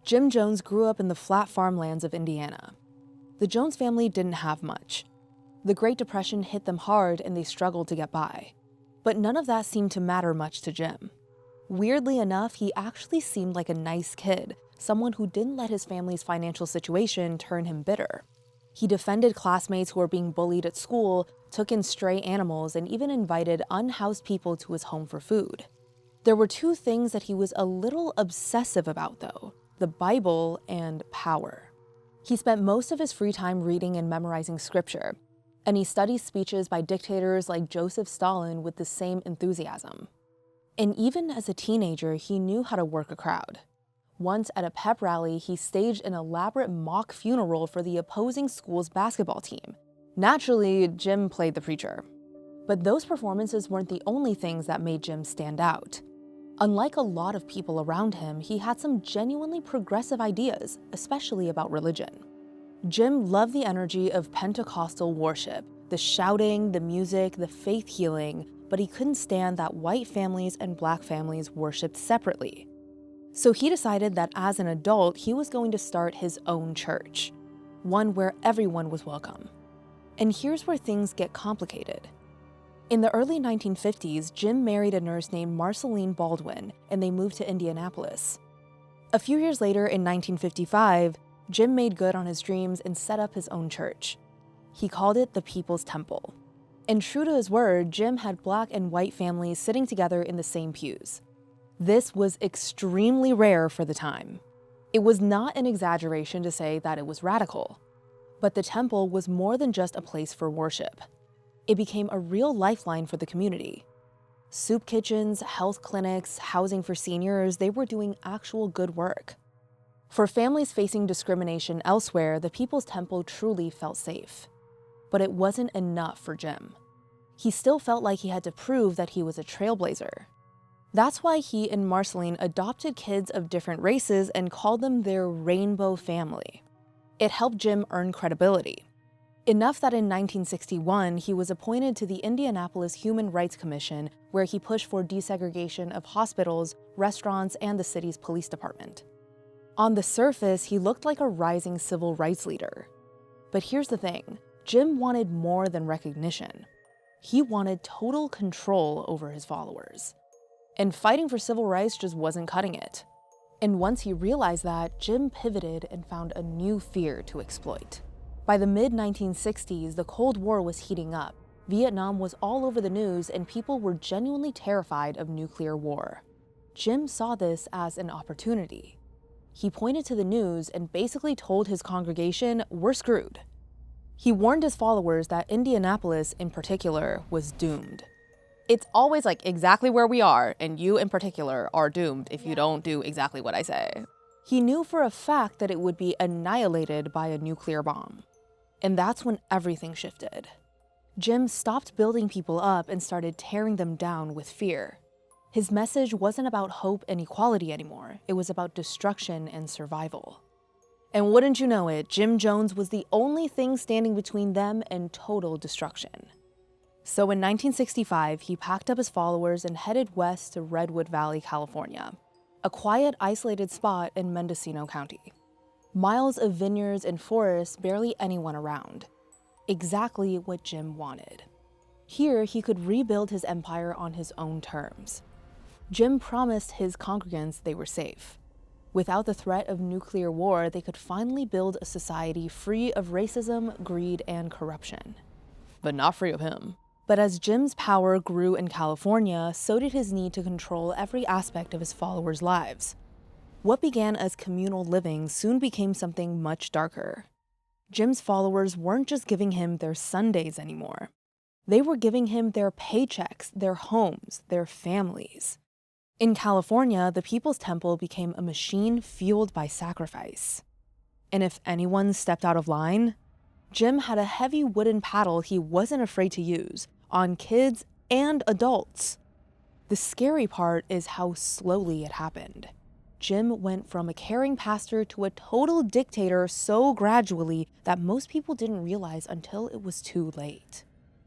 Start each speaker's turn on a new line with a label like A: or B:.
A: Jim Jones grew up in the flat farmlands of Indiana. The Jones family didn't have much. The Great Depression hit them hard and they struggled to get by. But none of that seemed to matter much to Jim. Weirdly enough, he actually seemed like a nice kid, someone who didn't let his family's financial situation turn him bitter. He defended classmates who were being bullied at school, took in stray animals, and even invited unhoused people to his home for food. There were two things that he was a little obsessive about, though: the Bible and power. He spent most of his free time reading and memorizing scripture, and he studied speeches by dictators like Joseph Stalin with the same enthusiasm. And even as a teenager, he knew how to work a crowd. Once at a pep rally, he staged an elaborate mock funeral for the opposing school's basketball team. Naturally, Jim played the preacher. But those performances weren't the only things that made Jim stand out. Unlike a lot of people around him, he had some genuinely progressive ideas, especially about religion. Jim loved the energy of Pentecostal worship, the shouting, the music, the faith healing, but he couldn't stand that white families and black families worshiped separately. So he decided that as an adult, he was going to start his own church, one where everyone was welcome. And here's where things get complicated. In the early 1950s, Jim married a nurse named Marceline Baldwin, and they moved to Indianapolis. A few years later, in 1955, Jim made good on his dreams and set up his own church. He called it the People's Temple. And true to his word, Jim had black and white families sitting together in the same pews. This was extremely rare for the time. It was not an exaggeration to say that it was radical. But the temple was more than just a place for worship. It became a real lifeline for the community. Soup kitchens, health clinics, housing for seniors, they were doing actual good work. For families facing discrimination elsewhere, the People's Temple truly felt safe. But it wasn't enough for Jim. He still felt like he had to prove that he was a trailblazer. That's why he and Marceline adopted kids of different races and called them their rainbow family. It helped Jim earn credibility. Enough that in 1961, he was appointed to the Indianapolis Human Rights Commission, where he pushed for desegregation of hospitals, restaurants, and the city's police department. On the surface, he looked like a rising civil rights leader. But here's the thing, Jim wanted more than recognition. He wanted total control over his followers. And fighting for civil rights just wasn't cutting it. And once he realized that, Jim pivoted and found a new fear to exploit. By the mid-1960s, the Cold War was heating up. Vietnam was all over the news, and people were genuinely terrified of nuclear war. Jim saw this as an opportunity. He pointed to the news and basically told his congregation, "We're screwed." He warned his followers that Indianapolis, in particular, was doomed. It's always like exactly where we are, and you in particular are doomed if you don't do exactly what I say. He knew for a fact that it would be annihilated by a nuclear bomb. And that's when everything shifted. Jim stopped building people up and started tearing them down with fear. His message wasn't about hope and equality anymore. It was about destruction and survival. And wouldn't you know it, Jim Jones was the only thing standing between them and total destruction. So in 1965, he packed up his followers and headed west to Redwood Valley, California, a quiet, isolated spot in Mendocino County. Miles of vineyards and forests, barely anyone around. Exactly what Jim wanted. Here, he could rebuild his empire on his own terms. Jim promised his congregants they were safe. Without the threat of nuclear war, they could finally build a society free of racism, greed, and corruption. But not free of him. But as Jim's power grew in California, so did his need to control every aspect of his followers' lives. What began as communal living soon became something much darker. Jim's followers weren't just giving him their Sundays anymore. They were giving him their paychecks, their homes, their families. In California, the People's Temple became a machine fueled by sacrifice. And if anyone stepped out of line, Jim had a heavy wooden paddle he wasn't afraid to use on kids and adults. The scary part is how slowly it happened. Jim went from a caring pastor to a total dictator so gradually that most people didn't realize until it was too late.